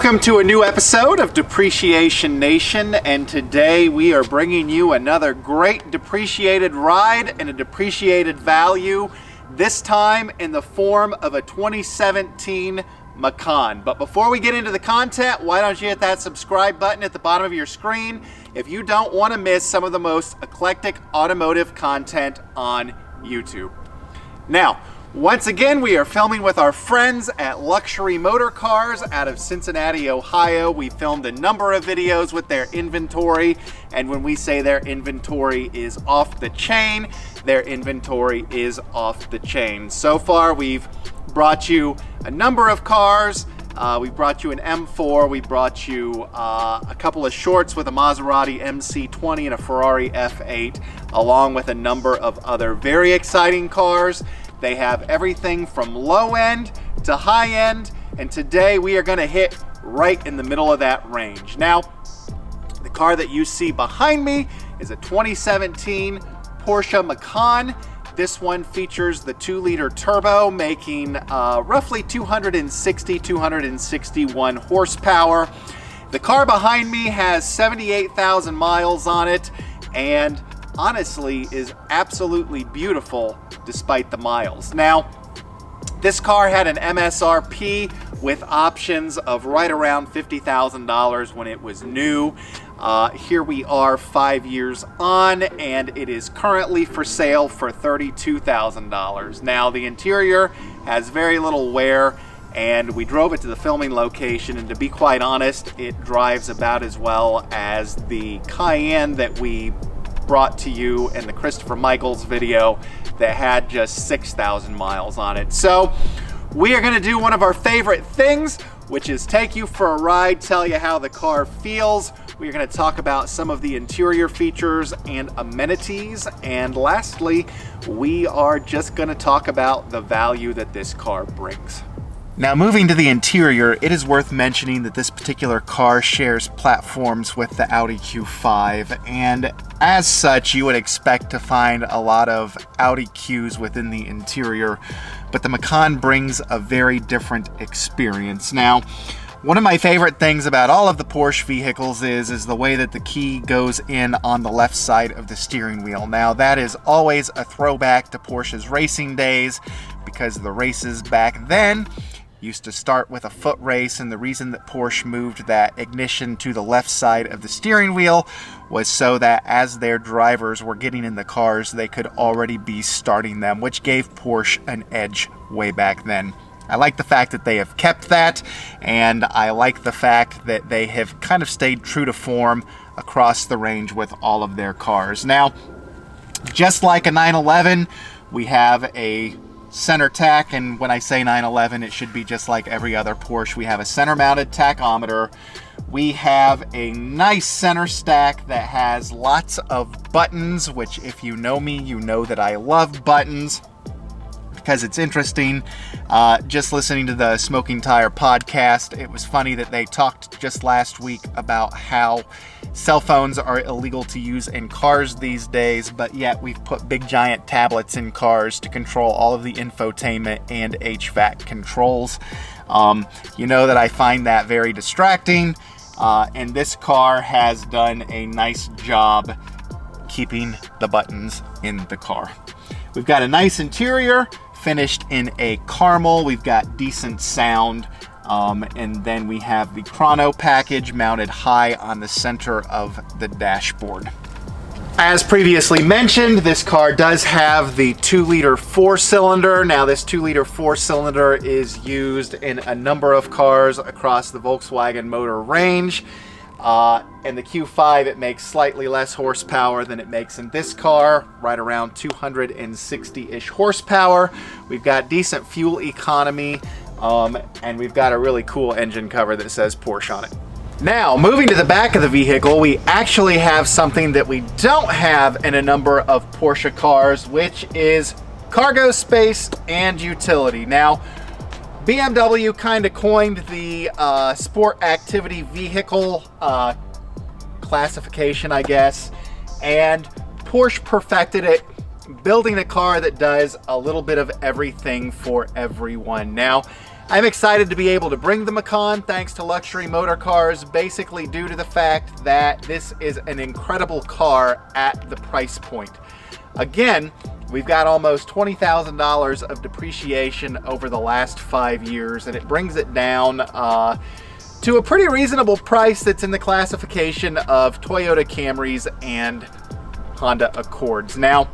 Welcome to a new episode of Depreciation Nation, and today we are bringing you another great depreciated ride and a depreciated value, this time in the form of a 2017 Macan. But before we get into the content, why don't you hit that subscribe button at the bottom of your screen if you don't want to miss some of the most eclectic automotive content on YouTube. Now, once again, we are filming with our friends at Luxury Motor Cars out of Cincinnati, Ohio. We filmed a number of videos with their inventory, and when we say their inventory is off the chain, their inventory is off the chain. So far, we've brought you a number of cars. We brought you an M4, we brought you a couple of shorts with a Maserati MC20 and a Ferrari F8, along with a number of other very exciting cars. They have everything from low end to high end, and today we are going to hit right in the middle of that range. Now, the car that you see behind me is a 2017 Porsche Macan. This one features the 2-liter turbo, making roughly 261 horsepower. The car behind me has 78,000 miles on it, and honestly is absolutely beautiful despite the miles. Now, this car had an MSRP with options of right around $50,000 when it was new. Here we are 5 years on, and it is currently for sale for $32,000. Now, the interior has very little wear, and we drove it to the filming location, and to be quite honest, it drives about as well as the Cayenne that we brought to you in the Christopher Michaels video that had just 6,000 miles on it. So we are going to do one of our favorite things, which is take you for a ride, tell you how the car feels. We're going to talk about some of the interior features and amenities, and lastly, we are just going to talk about the value that this car brings. Now, moving to the interior, it is worth mentioning that this particular car shares platforms with the Audi Q5, and as such, you would expect to find a lot of Audi Qs within the interior, but the Macan brings a very different experience. Now, one of my favorite things about all of the Porsche vehicles is the way that the key goes in on the left side of the steering wheel. Now, that is always a throwback to Porsche's racing days, because the races back then used to start with a foot race, and the reason that Porsche moved that ignition to the left side of the steering wheel was so that as their drivers were getting in the cars, they could already be starting them, which gave Porsche an edge way back then. I like the fact that they have kept that, and I like the fact that they have kind of stayed true to form across the range with all of their cars. Now, just like a 911, we have a center tach, and when I say 911, it should be just like every other Porsche. We have a center mounted tachometer. We have a nice center stack that has lots of buttons, which if you know me, you know that I love buttons because it's interesting. Just listening to the Smoking Tire podcast, it was funny that they talked just last week about how cell phones are illegal to use in cars these days, but yet we've put big giant tablets in cars to control all of the infotainment and HVAC controls. You know that I find that very distracting, and this car has done a nice job keeping the buttons in the car. We've got a nice interior finished in a caramel. We've got decent sound. And then we have the chrono package mounted high on the center of the dashboard. As previously mentioned, this car does have the 2-liter 4-cylinder. Now, this 2-liter 4-cylinder is used in a number of cars across the Volkswagen motor range. And the Q5, it makes slightly less horsepower than it makes in this car, right around 260-ish horsepower. We've got decent fuel economy, and we've got a really cool engine cover that says Porsche on it. Now, moving to the back of the vehicle, we actually have something that we don't have in a number of Porsche cars, which is cargo space and utility. Now, BMW kind of coined the sport activity vehicle classification, I guess, and Porsche perfected it, building a car that does a little bit of everything for everyone. Now, I'm excited to be able to bring the Macan thanks to Luxury Motor Cars, basically due to the fact that this is an incredible car at the price point. Again, we've got almost $20,000 of depreciation over the last 5 years, and it brings it down to a pretty reasonable price that's in the classification of Toyota Camrys and Honda Accords. Now,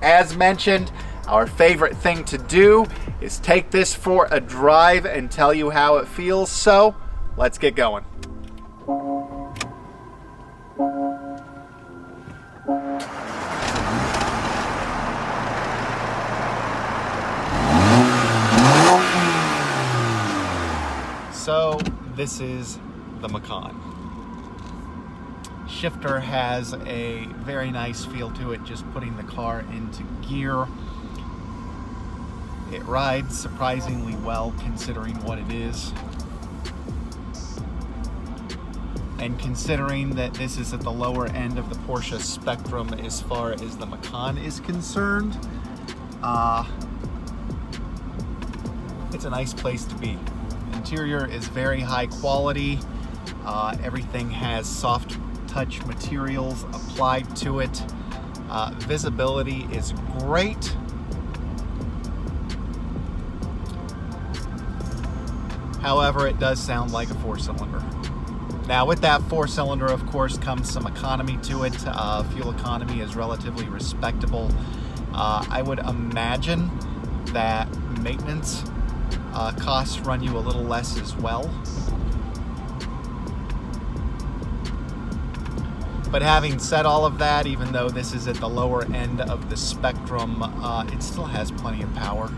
as mentioned, our favorite thing to do is take this for a drive and tell you how it feels, so let's get going. So this is the Macan. Shifter has a very nice feel to it, just putting the car into gear. It rides surprisingly well considering what it is. And considering that this is at the lower end of the Porsche spectrum as far as the Macan is concerned, it's a nice place to be. Interior is very high quality. Everything has soft touch materials applied to it. Visibility is great. However, it does sound like a 4-cylinder. Now with that 4-cylinder, of course, comes some economy to it. Fuel economy is relatively respectable. I would imagine that maintenance costs run you a little less as well. But having said all of that, even though this is at the lower end of the spectrum, it still has plenty of power.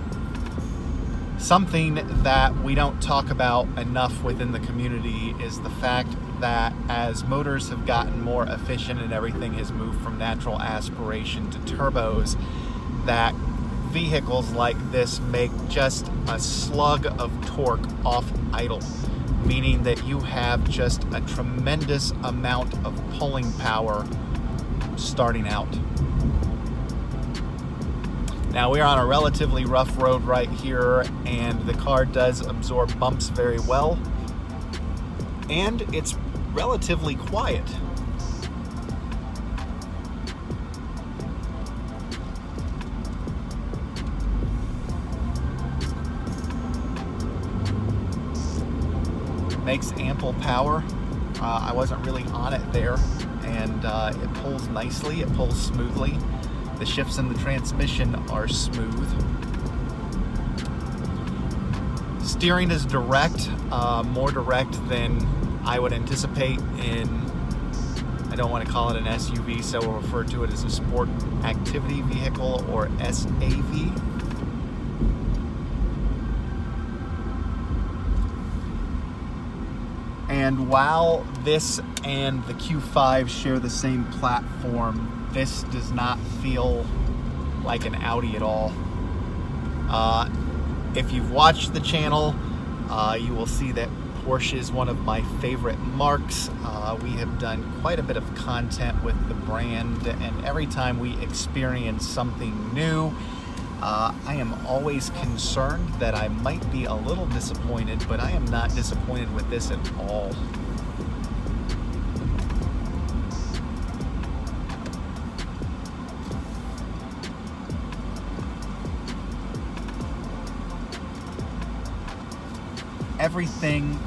Something that we don't talk about enough within the community is the fact that as motors have gotten more efficient and everything has moved from natural aspiration to turbos, that vehicles like this make just a slug of torque off idle, meaning that you have just a tremendous amount of pulling power starting out. Now we're on a relatively rough road right here, and the car does absorb bumps very well, and it's relatively quiet. Makes ample power. I wasn't really on it there, and it pulls nicely, it pulls smoothly. The shifts in the transmission are smooth. Steering is direct, more direct than I would anticipate in, I don't want to call it an SUV, so we'll refer to it as a sport activity vehicle, or SAV. And while this and the Q5 share the same platform, this does not feel like an Audi at all. If you've watched the channel, you will see that Porsche is one of my favorite marques. We have done quite a bit of content with the brand, and every time we experience something new, I am always concerned that I might be a little disappointed, but I am not disappointed with this at all. Everything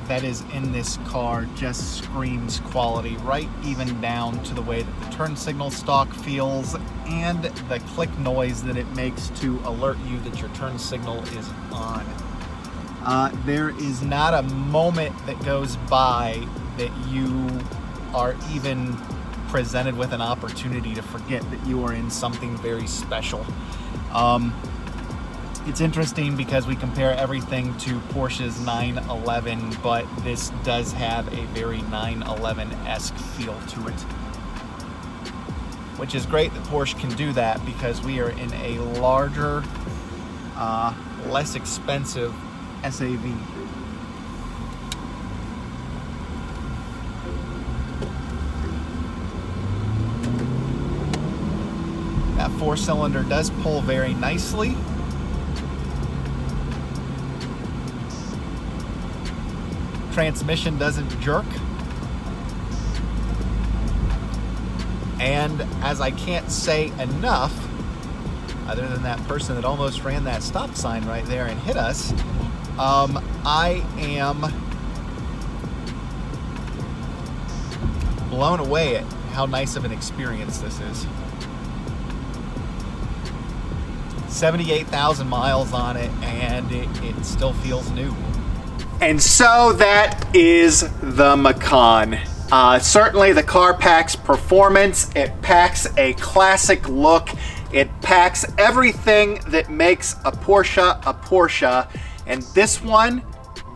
that is in this car just screams quality, right even down to the way that the turn signal stalk feels and the click noise that it makes to alert you that your turn signal is on. There is not a moment that goes by that you are even presented with an opportunity to forget that you are in something very special. It's interesting because we compare everything to Porsche's 911, but this does have a very 911-esque feel to it. Which is great that Porsche can do that, because we are in a larger, less expensive SAV. That 4-cylinder does pull very nicely. transmission doesn't jerk. And as I can't say enough, other than that person that almost ran that stop sign right there and hit us, I am blown away at how nice of an experience this is. 78,000 miles on it, and it still feels new. And so that is the Macan. Certainly the car packs performance, it packs a classic look, it packs everything that makes a Porsche, and this one,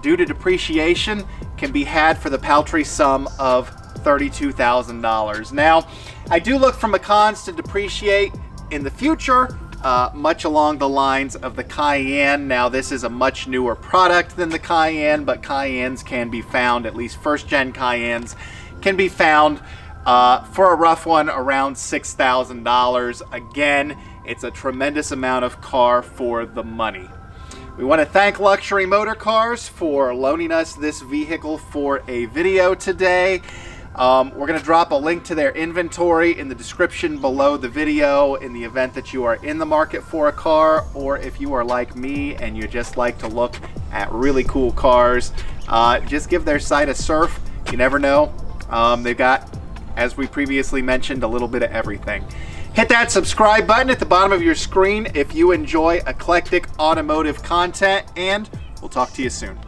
due to depreciation, can be had for the paltry sum of $32,000. Now, I do look for Macans to depreciate in the future, much along the lines of the Cayenne. Now, this is a much newer product than the Cayenne, but Cayennes can be found, at least first-gen Cayennes, can be found for a rough one around $6,000. Again, it's a tremendous amount of car for the money. We want to thank Luxury Motor Cars for loaning us this vehicle for a video today. We're going to drop a link to their inventory in the description below the video in the event that you are in the market for a car, or if you are like me and you just like to look at really cool cars, just give their site a surf. You never know. They've got, as we previously mentioned, a little bit of everything. Hit that subscribe button at the bottom of your screen if you enjoy eclectic automotive content, and we'll talk to you soon.